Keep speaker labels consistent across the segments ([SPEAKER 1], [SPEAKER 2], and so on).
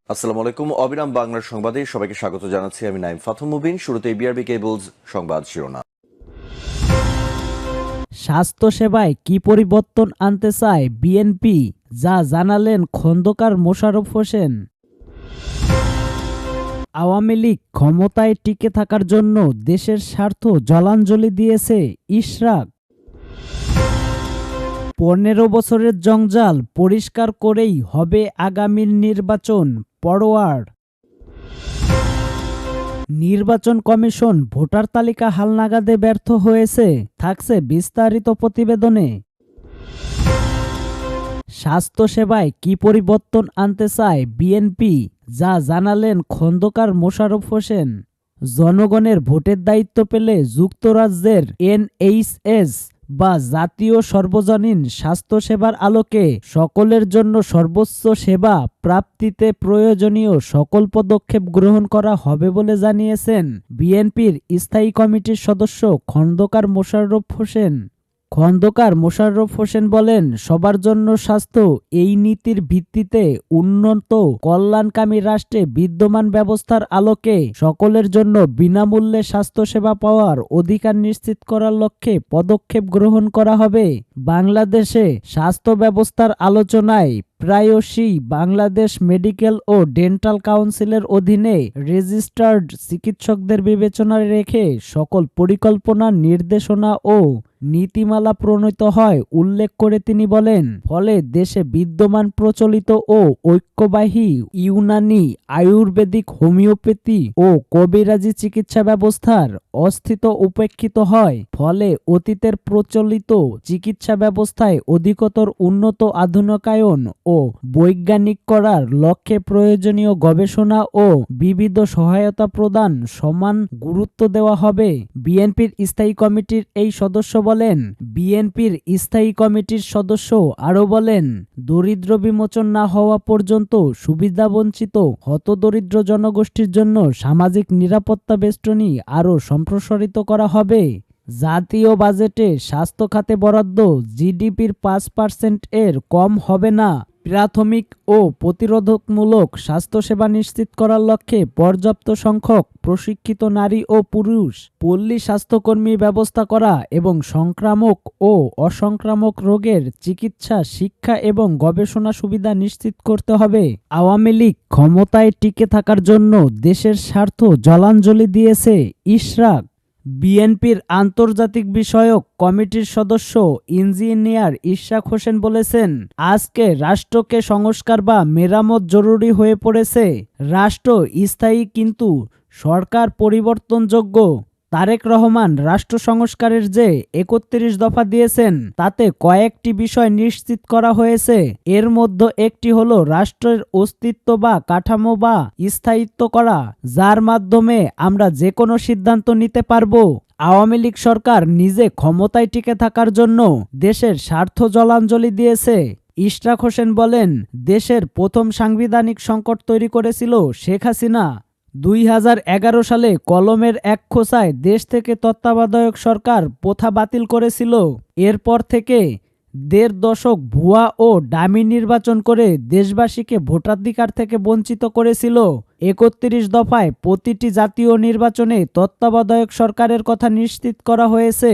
[SPEAKER 1] আসসালামু আলাইকুম। অবিরাম বাংলার সংবাদে সবাইকে স্বাগত জানাচ্ছি। আমি নাইম ফাথুম মুবিন। শুরুতে বিআরবি কেবলস সংবাদ শিরোনাম।
[SPEAKER 2] স্বাস্থ্যসেবায় কি পরিবর্তন আনতে চায় বিএনপি, যা জানালেন খন্দকার মোশাররফ হোসেন। আওয়ামী লীগ ক্ষমতায় টিকে থাকার জন্য দেশের স্বার্থ জলাঞ্জলি দিয়েছে ইশরাক। 15 বছরের জঞ্জাল পরিষ্কার করেই হবে আগামীর নির্বাচন, পরোয়ার। নির্বাচন কমিশন ভোটার তালিকা হালনাগাদে ব্যর্থ হয়েছে, থাকছে বিস্তারিত প্রতিবেদনে। স্বাস্থ্যসেবায় কি পরিবর্তন আনতে চায় বিএনপি, যা জানালেন খন্দকার মোশাররফ হোসেন। জনগণের ভোটের দায়িত্ব পেলে যুক্তরাজ্যের এনএইচএস বা জাতীয় সর্বজনীন স্বাস্থ্যসেবার আলোকে সকলের জন্য সর্বোচ্চ সেবা প্রাপ্তিতে প্রয়োজনীয় সকল পদক্ষেপ গ্রহণ করা হবে বলে জানিয়েছেন বিএনপির স্থায়ী কমিটির সদস্য খন্দকার মোশাররফ হোসেন। খন্দকার মোশাররফ হোসেন বলেন, সবার জন্য স্বাস্থ্য এই নীতির ভিত্তিতে উন্নত কল্যাণকামী রাষ্ট্রে বিদ্যমান ব্যবস্থার আলোকে সকলের জন্য বিনামূল্যে স্বাস্থ্যসেবা পাওয়ার অধিকার নিশ্চিত করার লক্ষ্যে পদক্ষেপ গ্রহণ করা হবে। বাংলাদেশে স্বাস্থ্য ব্যবস্থার আলোচনায় প্রায়শই বাংলাদেশ মেডিকেল ও ডেন্টাল কাউন্সিলের অধীনে রেজিস্টার্ড চিকিৎসকদের বিবেচনায় রেখে সকল পরিকল্পনা, নির্দেশনা ও নীতিমালা প্রণীত হয় উল্লেখ করে তিনি বলেন, ফলে দেশে বিদ্যমান প্রচলিত ও ঐক্যবাহী ইউনানি, আয়ুর্বেদিক, হোমিওপ্যাথি ও কবিরাজি চিকিৎসা ব্যবস্থার অস্তিত্ব উপেক্ষিত হয়। ফলে অতীতের প্রচলিত চিকিৎসা ব্যবস্থায় অধিকতর উন্নত, আধুনিকায়ন ও বৈজ্ঞানিক করার লক্ষ্যে প্রয়োজনীয় গবেষণা ও বিবিধ সহায়তা প্রদান সমান গুরুত্ব দেওয়া হবে। বিএনপির স্থায়ী কমিটির এই সদস্য বলেন, বিএনপির স্থায়ী কমিটির সদস্য আরও বলেন, দরিদ্র বিমোচন না হওয়া পর্যন্ত সুবিধাবঞ্চিত হতদরিদ্র জনগোষ্ঠীর জন্য সামাজিক নিরাপত্তা বেষ্টনী আরও সম্প্রসারিত করা হবে। জাতীয় বাজেটে স্বাস্থ্য খাতে বরাদ্দ জিডিপির 5% এর কম হবে না। প্রাথমিক ও প্রতিরোধকমূলক স্বাস্থ্যসেবা নিশ্চিত করার লক্ষ্যে পর্যাপ্ত সংখ্যক প্রশিক্ষিত নারী ও পুরুষ পল্লী স্বাস্থ্যকর্মী ব্যবস্থা করা এবং সংক্রামক ও অসংক্রামক রোগের চিকিৎসা, শিক্ষা এবং গবেষণা সুবিধা নিশ্চিত করতে হবে। আওয়ামী লীগ ক্ষমতায় টিকে থাকার জন্য দেশের স্বার্থ জলাঞ্জলি দিয়েছে ইশরাক। বিএনপির আন্তর্জাতিক বিষয়ক কমিটির সদস্য ইঞ্জিনিয়ার ইশরাক হোসেন বলেছেন, আজকে রাষ্ট্রকে সংস্কার বা মেরামত জরুরি হয়ে পড়েছে। রাষ্ট্র স্থায়ী কিন্তু সরকার পরিবর্তনযোগ্য। তারেক রহমান রাষ্ট্র সংস্কারের যে 31 দফা দিয়েছেন তাতে কয়েকটি বিষয় নিশ্চিত করা হয়েছে। এর মধ্যে একটি হলো রাষ্ট্রের অস্তিত্ব বা কাঠামো বা স্থায়িত্ব করা, যার মাধ্যমে আমরা যে কোনো সিদ্ধান্ত নিতে পারবো। আওয়ামী লীগ সরকার নিজে ক্ষমতায় টিকে থাকার জন্য দেশের স্বার্থ জলাঞ্জলি দিয়েছে। ইশরাক হোসেন বলেন, দেশের প্রথম সাংবিধানিক সংকট তৈরি করেছিল শেখ হাসিনা। 2011 সালে কলমের এক খোঁচায় দেশ থেকে তত্ত্বাবধায়ক সরকার প্রথা বাতিল করেছিল। এরপর থেকে 1.5 দশক ভুয়া ও ডামি নির্বাচন করে দেশবাসীকে ভোটাধিকার থেকে বঞ্চিত করেছিল। 31 দফায় প্রতিটি জাতীয় নির্বাচনে তত্ত্বাবধায়ক সরকারের কথা নিশ্চিত করা হয়েছে।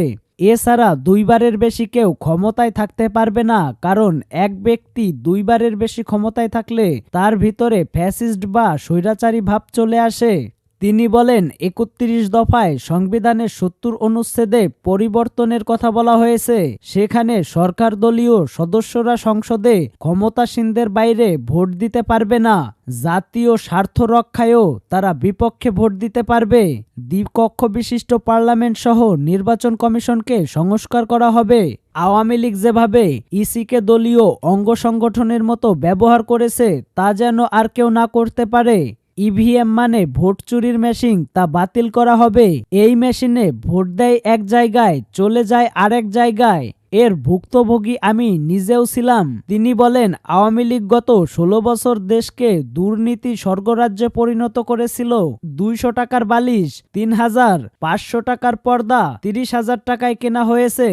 [SPEAKER 2] এছাড়া 2 বারের বেশি কেউ ক্ষমতায় থাকতে পারবে না, কারণ এক ব্যক্তি 2 বারের বেশি ক্ষমতায় থাকলে তার ভিতরে ফ্যাসিস্ট বা স্বৈরাচারী ভাব চলে আসে। তিনি বলেন, 31 দফায় সংবিধানের 70 অনুচ্ছেদে পরিবর্তনের কথা বলা হয়েছে। সেখানে সরকার দলীয় সদস্যরা সংসদে ক্ষমতাসীনদের বাইরে ভোট দিতে পারবে না। জাতীয় স্বার্থ রক্ষায়ও তারা বিপক্ষে ভোট দিতে পারবে। দ্বিকক্ষ বিশিষ্ট পার্লামেন্ট সহ নির্বাচন কমিশনকে সংস্কার করা হবে। আওয়ামী লীগ যেভাবে ইসিকে দলীয় অঙ্গ সংগঠনের মতো ব্যবহার করেছে তা যেন আর কেউ না করতে পারে। ইভিএম মানে ভোট চুরির মেশিন, তা বাতিল করা হবে। এই মেশিনে ভোট দেয় এক জায়গায়, চলে যায় আরেক জায়গায়। এর ভুক্তভোগী আমি নিজেও ছিলাম। তিনি বলেন, আওয়ামী লীগ গত 16 বছর দেশকে দুর্নীতি স্বর্গরাজ্যে পরিণত করেছিল। 200 টাকার বালিশ 3,500 টাকার পর্দা 30,000 টাকায় কেনা হয়েছে।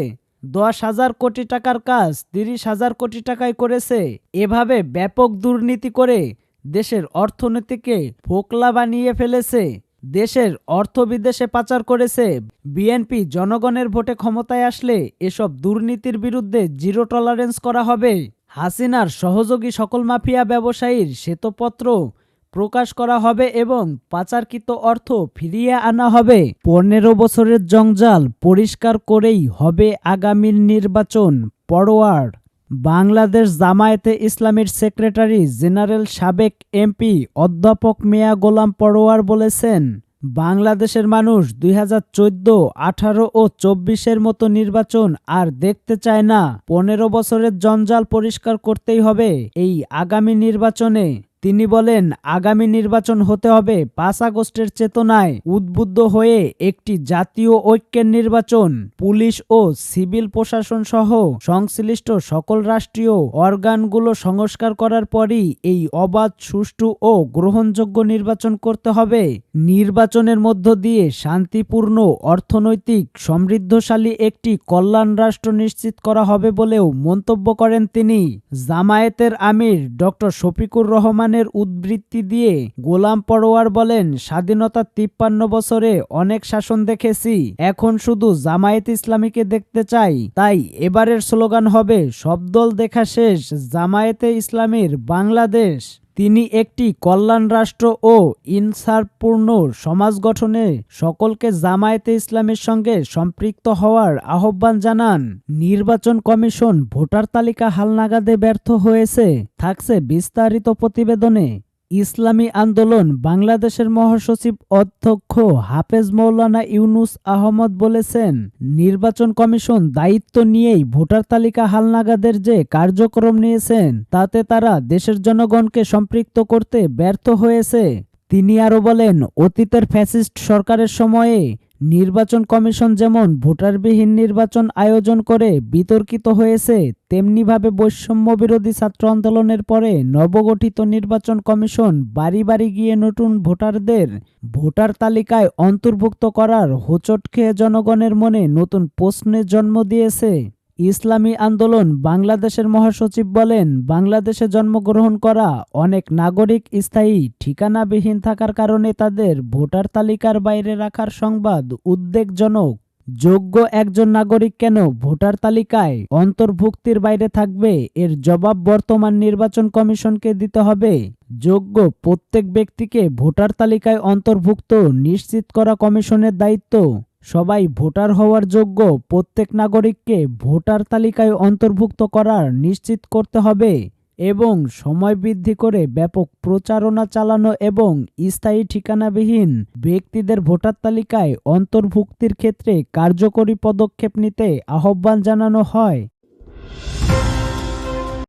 [SPEAKER 2] 10,000 কোটি টাকার কাজ 30,000 কোটি টাকায় করেছে। এভাবে ব্যাপক দুর্নীতি করে দেশের অর্থনীতিকে ফোকলা বানিয়ে ফেলেছে, দেশের অর্থ বিদেশে পাচার করেছে। বিএনপি জনগণের ভোটে ক্ষমতায় আসলে এসব দুর্নীতির বিরুদ্ধে জিরো টলারেন্স করা হবে। হাসিনার সহযোগী সকল মাফিয়া ব্যবসায়ীর শ্বেতপত্র প্রকাশ করা হবে এবং পাচারকৃত অর্থ ফিরিয়ে আনা হবে। 15 বছরের জঞ্জাল পরিষ্কার করেই হবে আগামীর নির্বাচন। পরোয়ার বাংলাদেশ জামায়াতে ইসলামীর সেক্রেটারি জেনারেল সাবেক এমপি অধ্যাপক মিয়া গোলাম পরোয়ার বলেছেন, বাংলাদেশের মানুষ 2014, 18 ও 24-এর মতো নির্বাচন আর দেখতে চায় না। 15 বছরের জঞ্জাল পরিষ্কার করতেই হবে এই আগামী নির্বাচনে। তিনি বলেন, আগামী নির্বাচন হতে হবে 5 আগস্টের চেতনায় উদ্বুদ্ধ হয়ে একটি জাতীয় ঐক্যের নির্বাচন। পুলিশ ও সিভিল প্রশাসন সহ সংশ্লিষ্ট সকল রাষ্ট্রীয় অর্গানগুলো সংস্কার করার পরই এই অবাধ, সুষ্ঠু ও গ্রহণযোগ্য নির্বাচন করতে হবে। নির্বাচনের মধ্য দিয়ে শান্তিপূর্ণ, অর্থনৈতিক, সমৃদ্ধশালী একটি কল্যাণ রাষ্ট্র নিশ্চিত করা হবে বলেও মন্তব্য করেন তিনি। জামায়াতের আমির ডক্টর শফিকুর রহমানের উদ্ধৃতি দিয়ে গোলাম পরোয়ার বলেন, স্বাধীনতার 53 বছরে অনেক শাসন দেখেছি, এখন শুধু জামায়াত ইসলামীকে দেখতে চাই। তাই এবারের স্লোগান হবে, সব দল দেখা শেষ, জামায়াতে ইসলামীর বাংলাদেশ। তিনি একটি কল্যাণ রাষ্ট্র ও ইনসাফপূর্ণ সমাজ গঠনে সকলকে জামায়াতে ইসলামের সঙ্গে সম্পৃক্ত হওয়ার আহ্বান জানান। নির্বাচন কমিশন ভোটার তালিকা হালনাগাদে ব্যর্থ হয়েছে, থাকছে বিস্তারিত প্রতিবেদনে। ইসলামী আন্দোলন বাংলাদেশের মহাসচিব অধ্যক্ষ হাফেজ মৌলানা ইউনুস আহমদ বলেছেন, নির্বাচন কমিশন দায়িত্ব নিয়েই ভোটার তালিকা হালনাগাদের যে কার্যক্রম নিয়েছেন তাতে তারা দেশের জনগণকে সম্পৃক্ত করতে ব্যর্থ হয়েছে। তিনি আরও বলেন, অতীতের ফ্যাসিস্ট সরকারের সময়ে নির্বাচন কমিশন যেমন ভোটারবিহীন নির্বাচন আয়োজন করে বিতর্কিত হয়েছে, তেমনিভাবে বৈষম্য বিরোধী ছাত্র আন্দোলনের পরে নবগঠিত নির্বাচন কমিশন বাড়ি বাড়ি গিয়ে নতুন ভোটারদের ভোটার তালিকায় অন্তর্ভুক্ত করার হোঁচট খেয়ে জনগণের মনে নতুন প্রশ্নের জন্ম দিয়েছে। ইসলামী আন্দোলন বাংলাদেশের মহাসচিব বলেন, বাংলাদেশে জন্মগ্রহণ করা অনেক নাগরিক স্থায়ী ঠিকানাবিহীন থাকার কারণে তাদের ভোটার তালিকার বাইরে রাখার সংবাদ উদ্বেগজনক। যোগ্য একজন নাগরিক কেন ভোটার তালিকায় অন্তর্ভুক্তির বাইরে থাকবে, এর জবাব বর্তমান নির্বাচন কমিশনকে দিতে হবে। যোগ্য প্রত্যেক ব্যক্তিকে ভোটার তালিকায় অন্তর্ভুক্ত নিশ্চিত করা কমিশনের দায়িত্ব। সবাই ভোটার হওয়ার যোগ্য প্রত্যেক নাগরিককে ভোটার তালিকায় অন্তর্ভুক্ত করার নিশ্চিত করতে হবে এবং সময় বৃদ্ধি করে ব্যাপক প্রচারণা চালানো এবং স্থায়ী ঠিকানাবিহীন ব্যক্তিদের ভোটার তালিকায় অন্তর্ভুক্তির ক্ষেত্রে কার্যকরী পদক্ষেপ নিতে আহ্বান জানানো হয়।